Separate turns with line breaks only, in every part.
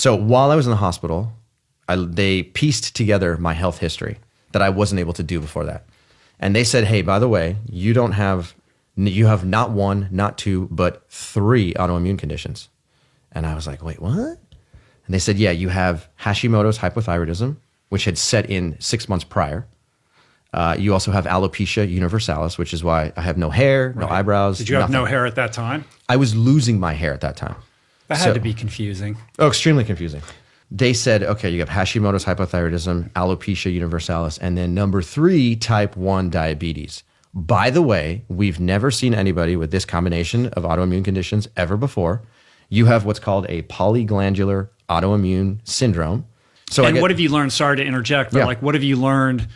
So while I was in the hospital, they pieced together my health history that I wasn't able to do before that. And they said, hey, by the way, you have not 1, not 2, but 3 autoimmune conditions. And I was like, wait, what? And they said, yeah, you have Hashimoto's hypohyroidism, which had set in 6 months prior. You also have alopecia universalis, which is why I have no hair, no eyebrows.
Did you have no hair at that time?
I was losing my hair at that time.
That had to be confusing.
Oh, extremely confusing. They said, okay, you have Hashimoto's hypothyroidism, alopecia universalis, and then number 3, type 1 diabetes. By the way, we've never seen anybody with this combination of autoimmune conditions ever before. You have what's called a polyglandular autoimmune syndrome. So
what have you learned? Sorry to interject, but what have you learned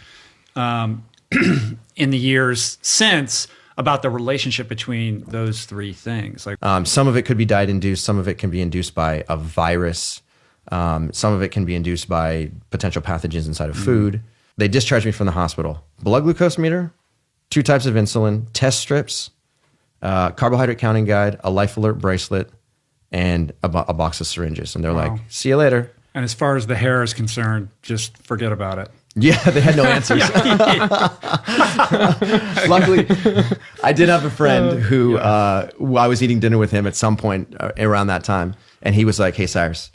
in the years since about the relationship between those 3 things?
Some of it could be diet induced. Some of it can be induced by a virus. Some of it can be induced by potential pathogens inside of food. They discharged me from the hospital. Blood glucose meter, 2 types of insulin, test strips, carbohydrate counting guide, a life alert bracelet, and a box of syringes. And they're like, see you later.
And as far as the hair is concerned, just forget about it.
Yeah, they had no answers. Luckily, I did have a friend who I was eating dinner with him at some point around that time. And he was like, hey, Cyrus,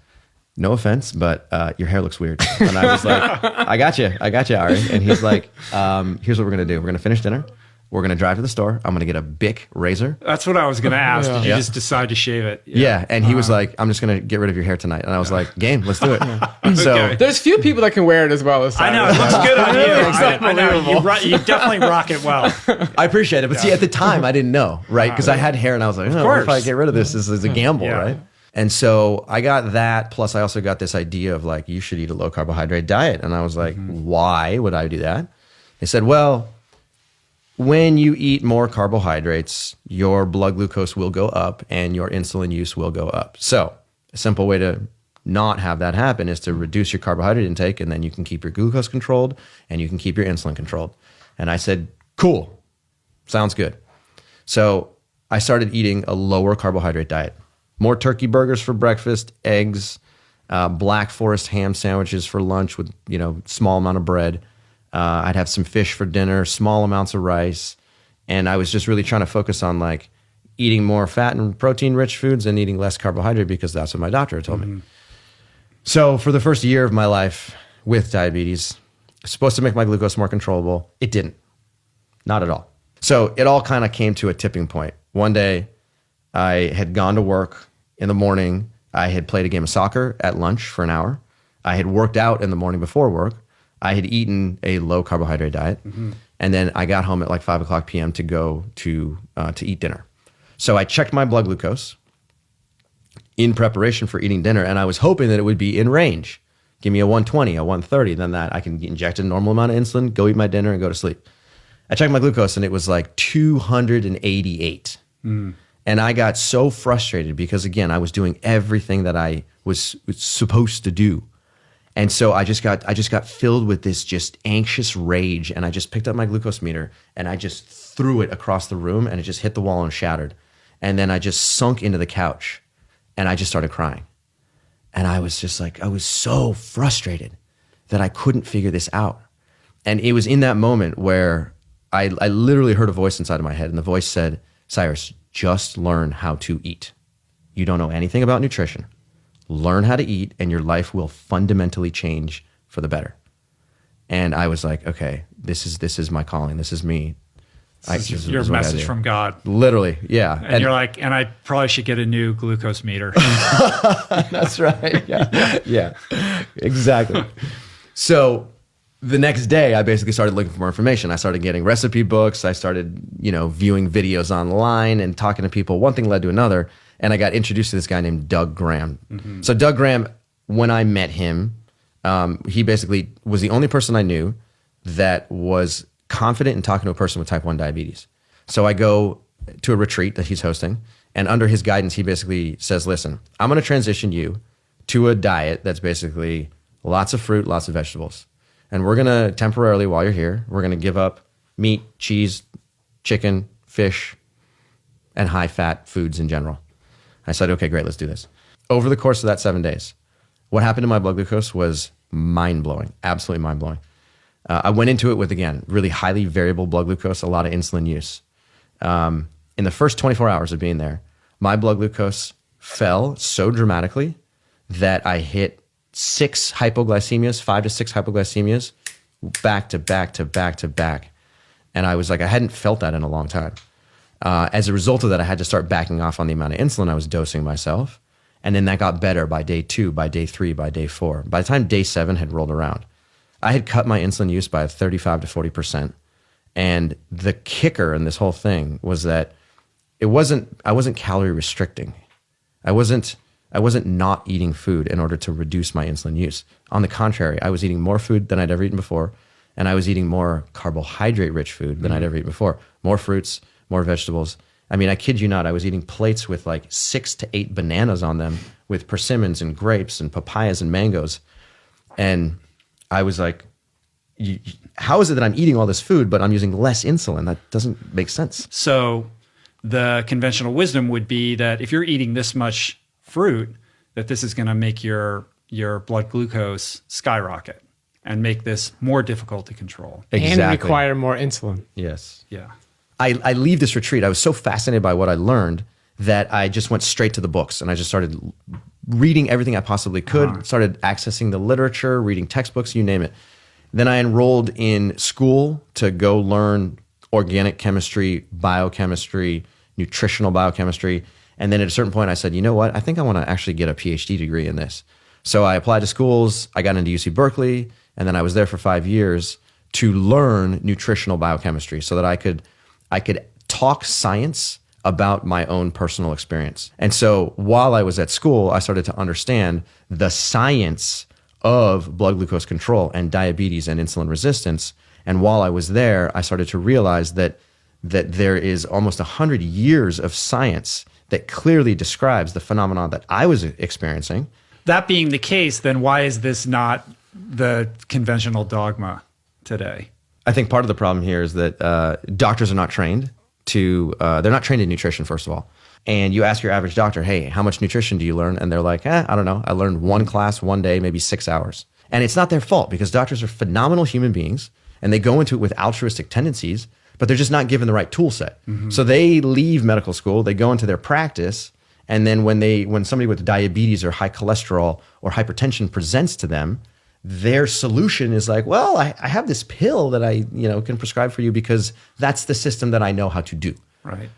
no offense, but your hair looks weird. And I was like, I got you, Ari. And he's like, here's what we're going to do. We're going to finish dinner. We're going to drive to the store. I'm going to get a Bic razor.
That's what I was going to ask. Did you just decide to shave it?
Yeah. And he was like, I'm just going to get rid of your hair tonight. And I was like, game, let's do it. So
there's few people that can wear it as well as Cyrus.
I know. It looks good on you. I know. You definitely rock it well.
I appreciate it. But see, at the time, I didn't know, right? Because I had hair and I was like, what if I get rid of this? This is a gamble, right? And so I got that. Plus, I also got this idea of like, you should eat a low carbohydrate diet. And I was like, why would I do that? They said, well, when you eat more carbohydrates, your blood glucose will go up and your insulin use will go up. So a simple way to not have that happen is to reduce your carbohydrate intake, and then you can keep your glucose controlled and you can keep your insulin controlled. And I said, cool, sounds good. So I started eating a lower carbohydrate diet. More turkey burgers for breakfast, eggs, Black Forest ham sandwiches for lunch with, small amount of bread. I'd have some fish for dinner, small amounts of rice. And I was just really trying to focus on like eating more fat and protein rich foods and eating less carbohydrate because that's what my doctor had told me. So for the first year of my life with diabetes, it's supposed to make my glucose more controllable. It didn't, not at all. So it all kind of came to a tipping point. One day I had gone to work in the morning. I had played a game of soccer at lunch for an hour. I had worked out in the morning before work. I had eaten a low carbohydrate diet, and then I got home at like 5 o'clock p.m. to go to eat dinner. So I checked my blood glucose in preparation for eating dinner, and I was hoping that it would be in range. Give me a 120, a 130, then that I can inject a normal amount of insulin, go eat my dinner, and go to sleep. I checked my glucose, and it was like 288. And I got so frustrated because, again, I was doing everything that I was supposed to do. And so I just got filled with this just anxious rage, and I just picked up my glucose meter and I just threw it across the room, and it just hit the wall and shattered. And then I just sunk into the couch and I just started crying. And I was just like, I was so frustrated that I couldn't figure this out. And it was in that moment where I literally heard a voice inside of my head, and the voice said, Cyrus, just learn how to eat. You don't know anything about nutrition. Learn how to eat, and your life will fundamentally change for the better. And I was like, okay, this is my calling. This is me.
This is your message from God.
Literally, yeah.
And you're like, and I probably should get a new glucose meter.
That's right. Yeah, exactly. So the next day, I basically started looking for more information. I started getting recipe books. I started, viewing videos online and talking to people. One thing led to another. And I got introduced to this guy named Doug Graham. So Doug Graham, when I met him, he basically was the only person I knew that was confident in talking to a person with type 1 diabetes. So I go to a retreat that he's hosting, and under his guidance, he basically says, listen, I'm going to transition you to a diet that's basically lots of fruit, lots of vegetables. And we're going to temporarily, while you're here, we're going to give up meat, cheese, chicken, fish, and high-fat foods in general. I said, okay, great, let's do this. Over the course of that 7 days, What happened to my blood glucose was mind-blowing, absolutely mind-blowing. I went into it with, again, really highly variable blood glucose, a lot of insulin use. In the first 24 hours of being there, my blood glucose fell so dramatically that I hit 6 hypoglycemias, 5 to 6 hypoglycemias, back to back to back to back. And I was like, I hadn't felt that in a long time. As a result of that, I had to start backing off on the amount of insulin I was dosing myself. And then that got better by day 2, by day 3, by day 4. By the time day 7 had rolled around, I had cut my insulin use by 35 to 40%. And the kicker in this whole thing was that I wasn't calorie restricting. I wasn't not eating food in order to reduce my insulin use. On the contrary, I was eating more food than I'd ever eaten before. And I was eating more carbohydrate-rich food than I'd ever eaten before. More fruits, more vegetables. I mean, I kid you not, I was eating plates with like 6 to 8 bananas on them with persimmons and grapes and papayas and mangoes. And I was like, how is it that I'm eating all this food, but I'm using less insulin? That doesn't make sense.
So the conventional wisdom would be that if you're eating this much fruit, that this is going to make your blood glucose skyrocket and make this more difficult to control.
Exactly. And require more insulin.
Yes.
Yeah.
I leave this retreat. I was so fascinated by what I learned that I just went straight to the books and I just started reading everything I possibly could, started accessing the literature, reading textbooks, you name it. Then I enrolled in school to go learn organic chemistry, biochemistry, nutritional biochemistry. And then at a certain point I said, you know what? I think I want to actually get a PhD degree in this. So I applied to schools. I got into UC Berkeley, and then I was there for 5 years to learn nutritional biochemistry so that I could talk science about my own personal experience. And so while I was at school, I started to understand the science of blood glucose control and diabetes and insulin resistance. And while I was there, I started to realize that there is almost 100 years of science that clearly describes the phenomenon that I was experiencing.
That being the case, then why is this not the conventional dogma today?
I think part of the problem here is that doctors are not trained they're not trained in nutrition, first of all. And you ask your average doctor, hey, how much nutrition do you learn? And they're like, I don't know. I learned one class, one day, maybe 6 hours. And it's not their fault because doctors are phenomenal human beings and they go into it with altruistic tendencies, but they're just not given the right tool set. Mm-hmm. So they leave medical school, they go into their practice, and then when somebody with diabetes or high cholesterol or hypertension presents to them, their solution is like, well, I have this pill that I can prescribe for you because that's the system that I know how to do.
Right.